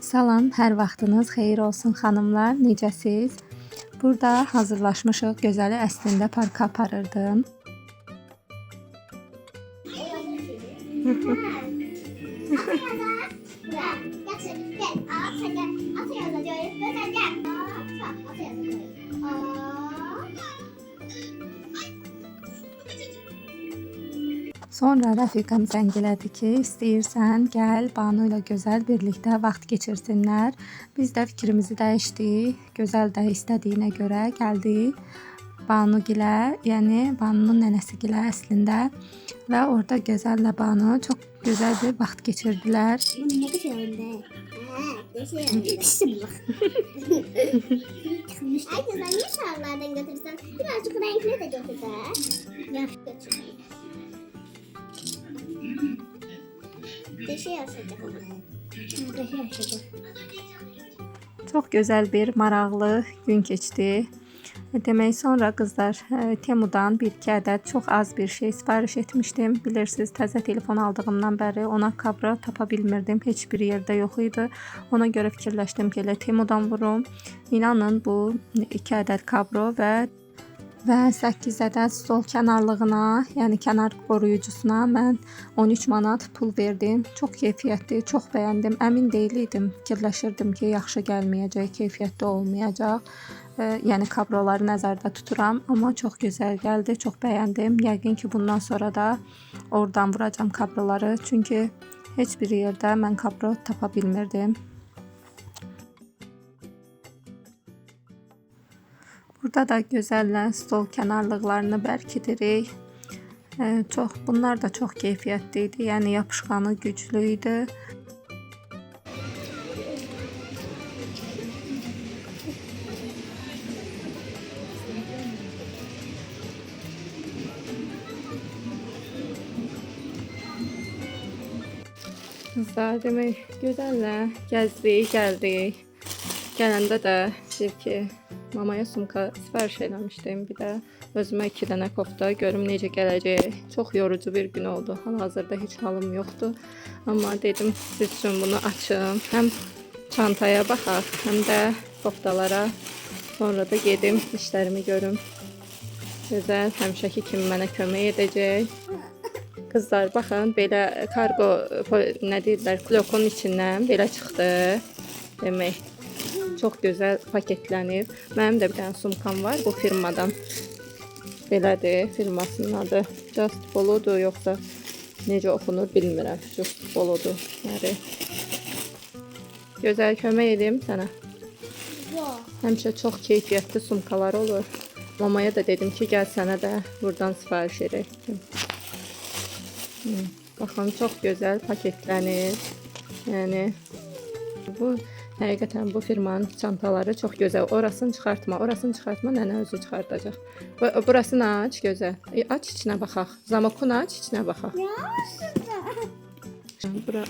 Salam, hər vaxtınız xeyir olsun xanımlar. Necəsiz? Burada hazırlaşmışıq. Gözəli əslində parka aparırdım. Sonra rəfiqəm zəng elədi ki, istəyirsən gəl Banu ilə Gözəl birlikdə vaxt keçirsinlər. Biz də fikrimizi dəyişdik. Gözəl də istədiyinə görə gəldi Banugilə, yəni Banunun nənəsigilə əslində. Və orada Gözəllə Banu çox gözəl bir vaxt keçirdilər. Ne güzel Ay güzel, niye şarlardan götürürsen? Birazcık renkli de götür de. Yaş götür. Deşe yaşayacak ama. Deşe yaşayacak. Çox gözəl bir maraqlı gün keçdi. Demək sonra qızlar Temudan 1-2 ədəd çox az bir şey sifariş etmişdim. Bilirsiniz, təzə telefon aldığımdan bəri ona kabra tapa bilmirdim. Heç bir yerdə yox idi. Ona görə fikirləşdim ki, elə Temudan vurum. İnanın bu 2 ədəd kabro və 8 ədəd stol kənarlığına, yəni kənar qoruyucusuna mən 13 manat pul verdim. Çox keyfiyyətli, çox bəyəndim. Əmin deyildim. Fikirləşirdim ki, yaxşı gəlməyəcək, keyfiyyətli olmayacaq. Yəni kabroları nəzərdə tuturam, amma çox gözəl gəldi, çox bəyəndim. Yəqin ki, bundan sonra da oradan vuracam kabroları, çünki heç bir yerdə mən kabro tapa bilmirdim. Burada da Gözəllə stol kənarlıqlarını bərkidirik. Bunlar da çox keyfiyyətli idi, yəni yapışqanı güclü idi. Qızlar, demək Gözəllə gəzdik, gəldik. Gələndə də deyir ki, mamaya sumka sifariş eləmişdim. Bir də özümə 2 dənə kofta, görüm necə gələcək. Çox yorucu bir gün oldu. Hal-hazırda heç halım yoxdur. Amma dedim siz üçün bunu açım. Həm çantaya baxaq, həm də koftalara. Sonra da gedim işlərimi görüm. Gözəl, həmişəki kimi mənə kömək edəcək. Qızlar, baxın, belə kargo, nə deyirlər, klokun içindən belə çıxdı. Demək, çox gözəl paketlənib. Mənim də bir dənə sumkam var bu firmadan. Belədir, firmasının adı. Just Follow-dur, yoxsa necə oxunur bilmirəm. Just Follow-dur. Gözəl, kömək edeyim sənə. Həmişə çox keyfiyyətli sumkalar olur. Mamaya da dedim ki, gəl sənə də buradan sifariş edək. Baxın, çox gözəl paketlənir. Yəni bu həqiqətən bu firmanın çantaları çox gözəl. Orasını çıxartma, nənə özü çıxartacaq. Burasını aç, gözəl. Aç, içinə baxaq. Zamokunu aç, içinə baxaq. Bura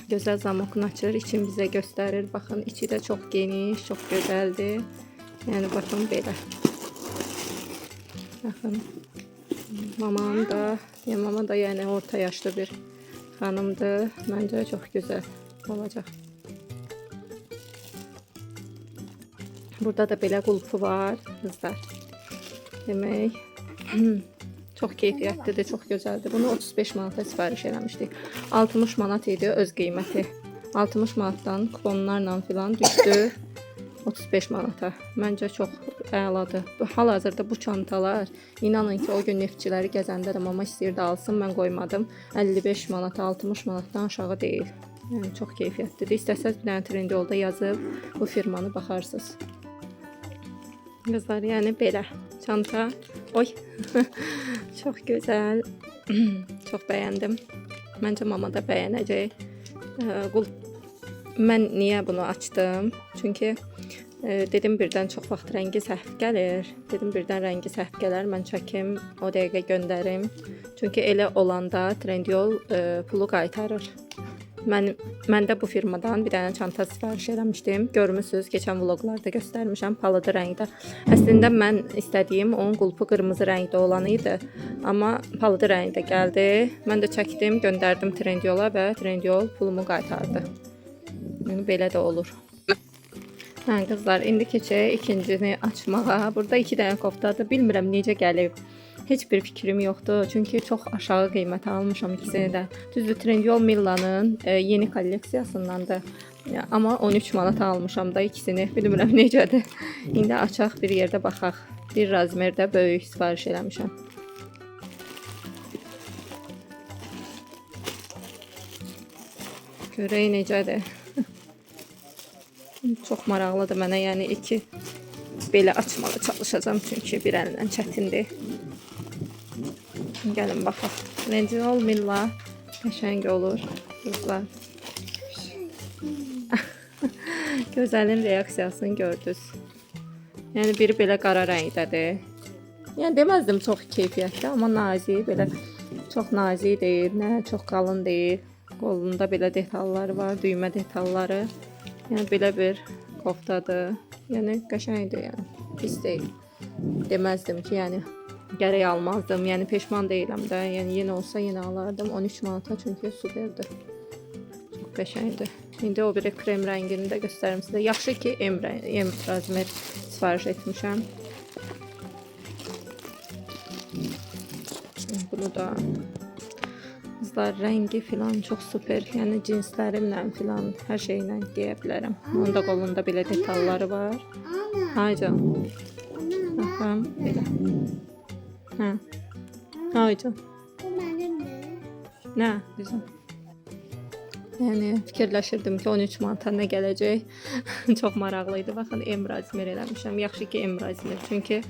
gözəl zamokunu açır, için bizə göstərir. Baxın, içi də çox geniş, çox gözəldir. Yəni baxın belə. Baxın. Mama da yəni orta yaşlı bir xanımdır. Məncə çox gözəl olacaq. Burada da belə qulpu var, qızlar. Demək, çox keyfiyyətlidir, çox gözəldir. Bunu 35 manata sifariş eləmişdik. 60 manat idi öz qiyməti. 60 manatdan kuponlarla filan düşdü 35 manata. Məncə çox əladır. Hal-hazırda bu çantalar, inanın ki, o gün neftçiləri gəzəndə də mama istəyirdi alsın, mən qoymadım. 55 manat, 60 manatdan aşağı deyil. Yəni çox keyfiyyətlidir. İstəsəz bir dənə Trendyolda yazıb bu firmanı baxarsınız. Qızlar, yəni belə çanta. Oy. Çox gözəl. Çox bəyəndim. Məncə mama da bəyənəcək. Mən niyə bunu açdım? Çünki dedim birdən çox vaxt rəngi səhv gəlir. Mən çəkim, o dəqiqə göndərim. Çünki elə olanda Trendyol pulu qaytarır. Mən də bu firmadan bir dənə çanta sifariş eləmişdim. Görmüsünüz, keçən vloqlarda göstərmişəm, palıdı rəngdə. Əslində mən istədiyim onun qulpu qırmızı rəngdə olanı idi. Amma palıdı rəngdə gəldi. Mən də çəkdim, göndərdim Trendyola və Trendyol pulumu qaytardı. Yəni belə də olur. Hə qızlar, indi keçək ikincini açmağa. Burada 2 dənə koftadır. Bilmirəm necə gəlib. Heç bir fikrim yoxdur. Çünki çox aşağı qiymətə almışam ikisini də. Düzdür, Trendyol Milla'nın yeni kolleksiyasındandır. Ya, amma 13 manata almışam da ikisini. Bilmirəm necədir. İndi açaq bir yerdə baxaq. Bir razmerdə böyük sifariş eləmişəm. Görək necədir. Çox maraqlıdır mənə, yəni iki belə açmağa çalışacağam çünki bir əllə çətindir. Gəlin baxaq. Trendyol Milla qəşəng olur qızlar. Gözəlin reaksiyasını gördünüz. Yəni biri belə qara rəngdədir. Yəni deməzdim çox keyfiyyətli, amma nazik, belə çox nazik deyil, nə çox qalın deyil. Qolunda belə detalları var, düymə detalları. Yəni belə bir koftadır. Yəni qəşəngdir, yəni pis deyil. Deməzdim ki, yəni gərək almazdım. Yəni peşman deyiləm də. Yəni yenə olsa yenə alardım 13 manata çünki superdir. Çox qəşəngdir. İndi o biri krem rəngini də göstərim sizə. Yaxşı ki, M razmer sifariş etmişəm. Bunu da qızlar rəngi filan çox super. Yəni cinslərimlə filan hər şeylə geyə bilərəm. Onun da qolunda belə detalları var. Haycan. Baxın belə. Hə. Haycan. Bu mənimdir. Nə? Bizim. Yəni fikirləşirdim ki 13 manata nə gələcək. Çox maraqlı idi. Baxın M razmer eləmişəm. Yaxşı ki M razmer. Çünki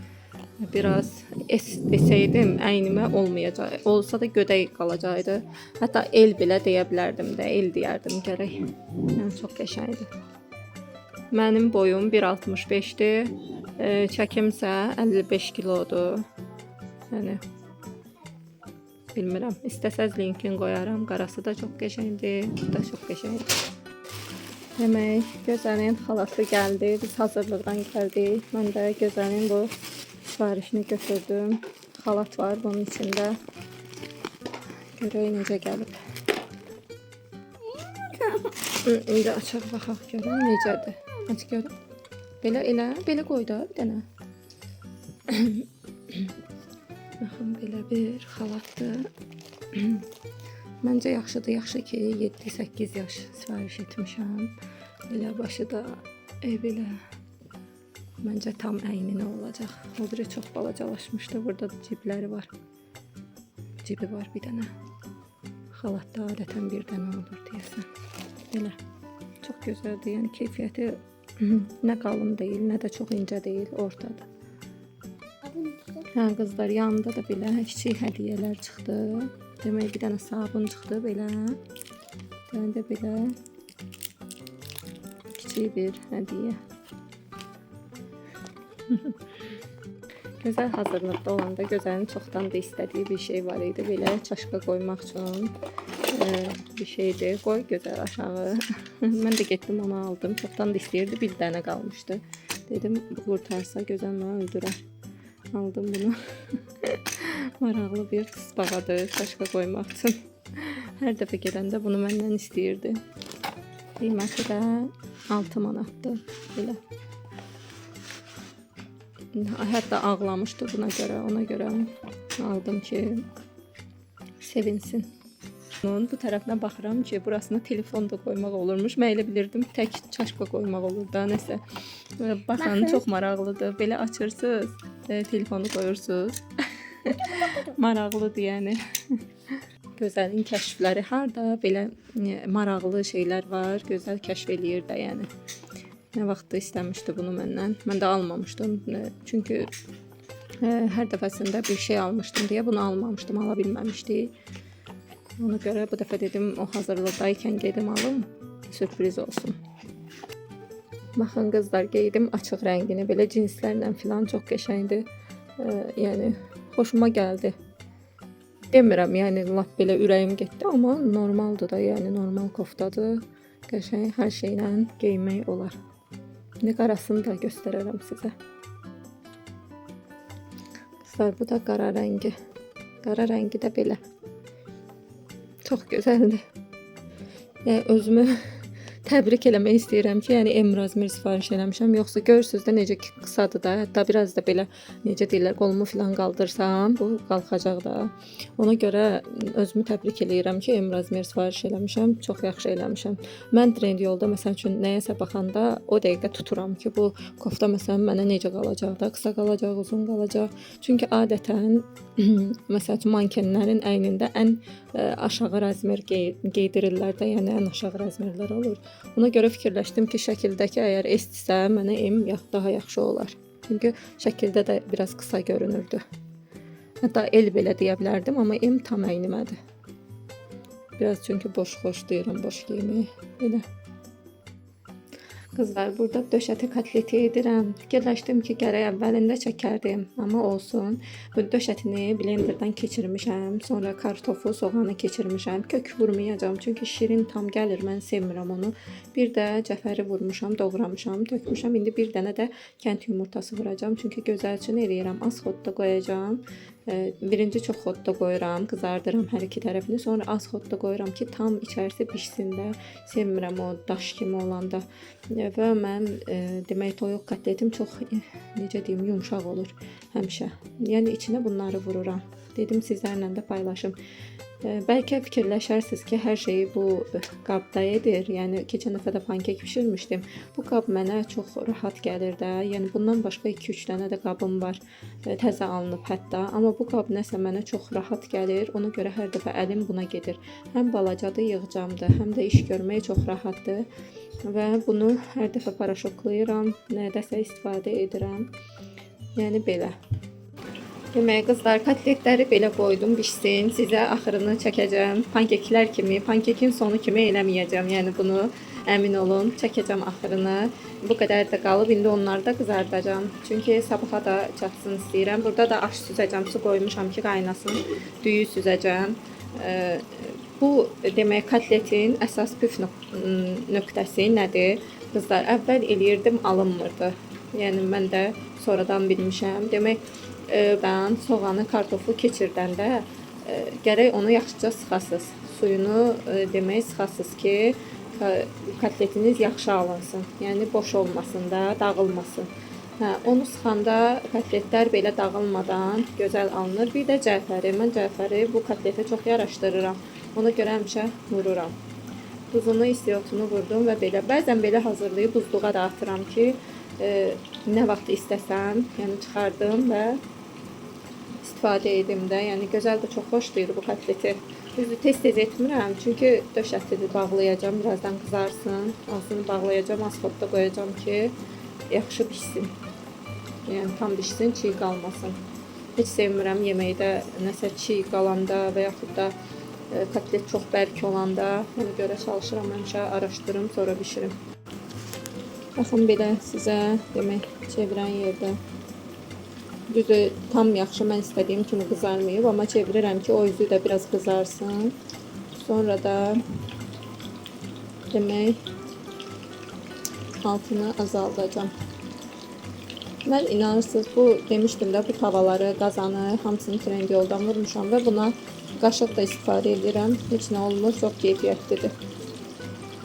biraz S desəydim əynimə olmayacaq. Olsa da gödək qalacaqdı. Hətta el belə deyə bilərdim də, el deyərdim gərək. Yəni çox qəşəngdir. Mənim boyum 1.65-dir. Çəkimsə 55 kilodur. Yəni bilmirəm. İstəsəz linkini qoyaram. Qarası da çox qəşəngdir. Bu da çox qəşəngdir. Demək, Gözəlin xalatı gəldi. Biz hazırlıqdan gəldik. Mən də Gözəlin bu sifarişini götürdüm. Xalat var bunun içində. Görək necə gəlib. İndi açaq baxaq görək necədir. Aç görək. Belə elə, belə qoy da bir dənə. Baxın belə bir xalatdır. Məncə yaxşıdır. Yaxşı ki 7-8 yaş sifariş etmişəm. Belə başı da belə. Məncə tam əyninə olacaq. O biri çox balacalaşmışdı. Burada da cibləri var. Cibi var bir dənə. Xalatda adətən bir dənə olur deyəsən. Belə. Çox gözəldir. Yəni keyfiyyəti nə qalın deyil, nə də çox incə deyil, ortadır. Hə qızlar, yanında da belə kiçik hədiyyələr çıxdı. Demək bir dənə sabun çıxdı belə. Bir dənə də belə kiçik bir hədiyyə. Gözəl hazırlıqda olanda Gözəlin çoxdan da istədiyi bir şey var idi. Belə çaşqa qoymaq üçün bir şeydir. Qoy Gözəl aşağı. Mən də getdim onu aldım. Çoxdan da istəyirdi. Bir dənə qalmışdı. Dedim qurtarsa Gözəl mənə öldürər. Aldım bunu. Maraqlı bir tısbağadır çaşqa qoymaq üçün. Hər dəfə gedəndə bunu məndən istəyirdi. Qiyməti də 6 manatdır. Belə. Hətta ağlamışdı buna görə, ona görə aldım ki sevinsin. Bu tərəfinə baxıram ki, burasına telefon da qoymaq olurmuş. Mən elə bilirdim tək çaşqa qoymaq olur da nəsə. Baxın, çox maraqlıdır. Belə açırsınız, telefonu qoyursunuz. Maraqlıdır yəni. Gözəlin kəşfləri harda belə maraqlı şeylər var. Gözəl kəşf eləyir də yəni. Nə vaxtda istəmişdi bunu məndən. Mən də almamışdım. Çünki hər dəfəsində bir şey almışdım deyə bunu almamışdım, ala bilməmişdik. Ona görə bu dəfə dedim o hazırlıqdaykən gedim alım, sürpriz olsun. Baxın qızlar, geydim açıq rəngini, belə cinslərlə filan çox qəşəngdir. Yəni xoşuma gəldi. Demirəm, yəni lap belə ürəyim getdi, amma normaldır da, yəni normal koftadır. Qəşəng hər şeylə geymək olar. İndi qarasını da göstərərəm sizə. Qızlar, bu da qara rəngi. Qara rəngi də belə. Çox gözəldir. Yəni özümü təbrik eləmək istəyirəm ki, yəni Emrazmir sifariş eləmişəm. Yoxsa görürsüz də necə ki qısadır da. Hətta biraz da belə necə deyirlər, qolumu filan qaldırsam, bu qalxacaq da. Ona görə özümü təbrik eləyirəm ki, Emrazmir sifariş eləmişəm. Çox yaxşı eləmişəm. Mən Trendyolda məsəl üçün nəyəsə baxanda o dəqiqə tuturam ki, bu kofta məsələn mənə necə qalacaq da, qısa qalacaq, uzun qalacaq. Çünki adətən məsəl üçün mankenlərin əynində ən aşağı razmer geydirirlər də, yəni ən aşağı razmerlər olur. Ona görə fikirləşdim ki, şəkildəki əgər S-dirsə, mənə M daha yaxşı olar. Çünki şəkildə də biraz qısa görünürdü. Hətta L belə deyə bilərdim, amma M tam əynimədi. Biraz çünki boş xoşlayıram, boş geyməyi. Belə. Qızlar, burada döşəti kotleti edirəm. Fikirləşdim ki, gərək əvvəlində çəkərdim, amma olsun. Bu döşətini blenderdan keçirmişəm, sonra kartofu, soğanı keçirmişəm. Kök vurmayacağam, çünki şirin tam gəlir, mən sevmirəm onu. Bir də cəfəri vurmuşam, doğramışam, tökmüşəm. İndi bir dənə də kənd yumurtası vuracağam, çünki gözəlçini eləyirəm. Az xodda qoyacağam. Birinci çox xodda qoyuram, qızardıram hər iki tərəfini. Sonra az xodda qoyuram ki, tam içərisi bişsin də. Sevmirəm o daş kimi olanda. Və mən demək toyuq kotletim çox necə deyim, yumşaq olur həmişə. Yəni içinə bunları vururam. Dedim sizlərlə də paylaşım. Bəlkə fikirləşərsiniz ki, hər şeyi bu qabda edir. Yəni keçən dəfə də pankek bişirmişdim. Bu qab mənə çox rahat gəlir də. Yəni bundan başqa 2-3 dənə də qabım var. Təzə alınıb hətta. Amma bu qab nəsə mənə çox rahat gəlir. Ona görə hər dəfə əlim buna gedir. Həm balacadır, yığcamdır, həm də iş görməyə çox rahatdır. Və bunu hər dəfə paraşoklayıram, nədəsə istifadə edirəm. Yəni belə. Demək qızlar, kotletləri belə qoydum bişsin. Sizə axırını çəkəcəm. Pankeklər kimi, pankekin sonu kimi eləməyəcəm. Yəni bunu əmin olun, çəkəcəm axırını. Bu qədər də qalıb, indi onları da qızardacağam. Çünki sabaha da çatsın istəyirəm. Burada da aş süzəcəm, su qoymuşam ki, qaynasın. Düyü süzəcəm. Bu demək kotletin əsas püf nöqtəsi nədir? Qızlar, əvvəl eləyirdim, alınmırdı. Yəni mən də sonradan bilmişəm. Demək ben soğanı, kartofu keçirdəndə gərək onu yaxşıca sıxasınız. Suyunu demək sıxasınız ki, kotletiniz yaxşı alınsın. Yəni boş olmasın da, dağılmasın. Onu sıxanda kotletlər belə dağılmadan gözəl alınır. Bir də cəfəri. Mən cəfəri bu kotletə çox yaraşdırıram. Ona görə həmişə vururam. Duzunu, istiotunu vurdum və belə. Bəzən belə hazırlayıb buzluğa da atıram ki, nə vaxt istəsəm, yəni çıxardım və istifadə edim də. Yəni gözəl də çox xoşlayır bu kotleti. Düzdür, tez-tez etmirəm, çünki döşətini bağlayacağam, birazdan qızarsın. Ağzını bağlayacağam, az xodda qoyacağam ki, yaxşı bişsin. Yəni tam bişsin, çiğ qalmasın. Heç sevmirəm yeməkdə nəsə çiğ qalanda və yaxud da kotlet çox bərk olanda. Ona görə çalışıram həmişə araşdırım, sonra bişirim. Baxın belə sizə demək çevirən yerdə. Düzü tam yaxşı mən istədiyim kimi qızarmayıb, amma çevirirəm ki, o üzü də biraz qızarsın. Sonra da demək altını azaldacağım. Mən inanırsınız, bu demişdim də bu tavaları, qazanı hamısını Trendyoldan vurmuşam və buna qaşıq da istifadə edirəm. Heç nə olmur, çox keyfiyyətlidir.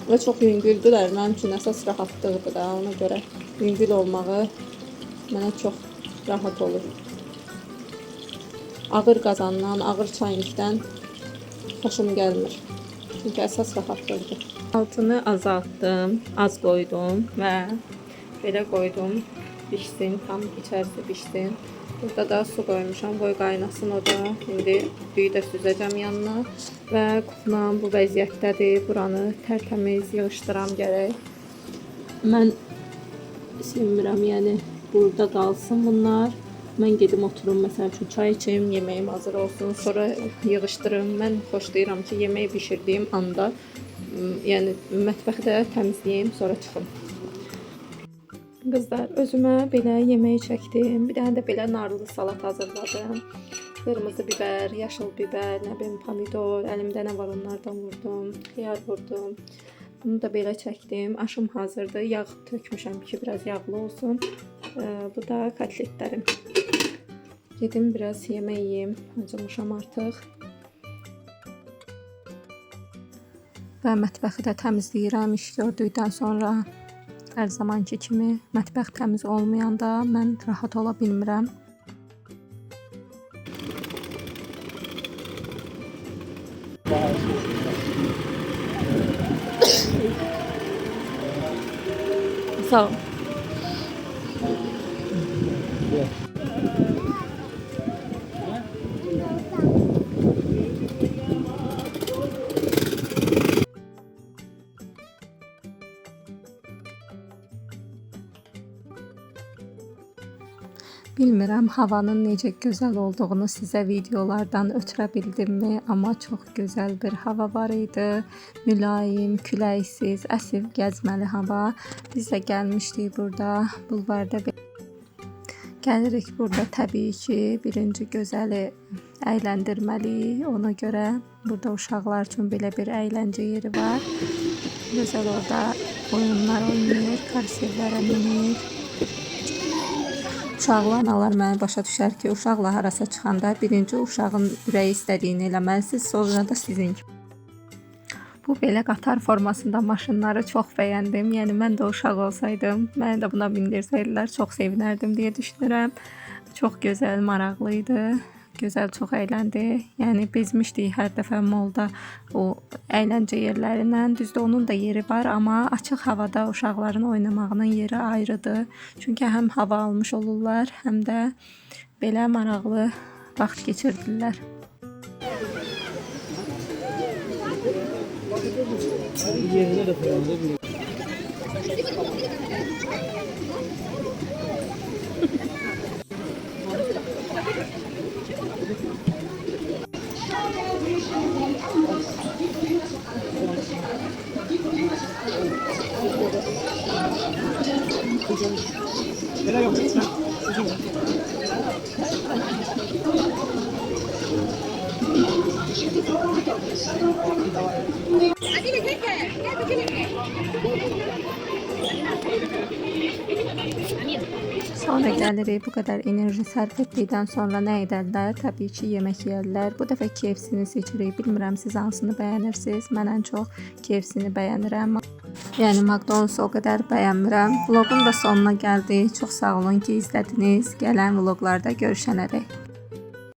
Və çox yüngüldülər. Mənim üçün əsas rahatlıqdır da, ona görə yüngül olmağı mənə çox rahat olur. Ağır qazandan, ağır çaynikdən xoşum gəlmir. Çünki əsas rahatlıqdır. Altını azaltdım, az qoydum və belə qoydum. Bişsin, tam içərisi bişsin. Burada da su qoymuşam, qoy qaynasın o da. İndi düyü də süzəcəm yanına. Və kuflam bu vəziyyətdədir. Buranı tərtəmiz yığışdıram gərək. Mən sevmirəm, yəni burada qalsın bunlar. Mən gedim oturum, məsəl üçün çay içim, yeməyim hazır olsun, sonra yığışdırım. Mən xoşlayıram ki, yemək bişirdiyim anda, yəni mətbəxdə təmizləyim, sonra çıxım. Qızlar, özümə belə yemək çəkdim. Bir dənə də belə narlı salat hazırladım. Qırmızı bibər, yaşıl bibər, nə bilim pomidor, əlimdə nə var onlardan vurdum, xiyar vurdum. Bunu da belə çəkdim. Aşım hazırdır. Yağ tökmüşəm ki, biraz yağlı olsun. Bu da kotletlərim. Gedim biraz yemək yeyim. Acımışam artıq. Və mətbəxi də təmizləyirəm iş gördükdən sonra. Hər zamanki kimi mətbəx təmiz olmayanda mən rahat ola bilmirəm. Sağ ol. Bilmirəm havanın necə gözəl olduğunu sizə videolardan ötürə bildimmi, amma çox gözəl bir hava var idi. Mülayim, küləksiz, əsif, gəzməli hava. Biz də gəlmişdik burada bulvarda. Gəlirik burada təbii ki, birinci gözəli əyləndirməliyik. Ona görə burada uşaqlar üçün belə bir əyləncə yeri var. Gözəl orada oyunlar oynayır, karusellərə minir. Uşaqlı analar mənə başa düşər ki, uşaqla harasa çıxanda birinci uşağın ürəyi istədiyini eləməlisiniz, sonra da sizin. Bu belə qatar formasında maşınları çox bəyəndim. Yəni mən də uşaq olsaydım, məni də buna bindirsəydilər çox sevinərdim deyə düşünürəm. Çox gözəl, maraqlı idi. Gözəl, çox əyləndi. Yəni bezmişdik hər dəfə molda o əyləncə yerlərindən. Düzdür, onun da yeri var, amma açıq havada uşaqların oynamağının yeri ayrıdır. Çünki həm hava almış olurlar, həm də belə maraqlı vaxt keçirdirlər. Sonra gəlirik, bu qədər enerji sərf etdikdən sonra nə edərlər? Təbii ki, yemək yeyərlər. Bu dəfə KFC-ni seçirik. Bilmirəm siz hansını bəyənirsiniz. Mən ən çox KFC-ni bəyənirəm. Yəni McDonald's o qədər bəyənmirəm. Vlogun da sonuna gəldik. Çox sağ olun ki, izlədiniz. Gələn vloqlarda görüşənədək.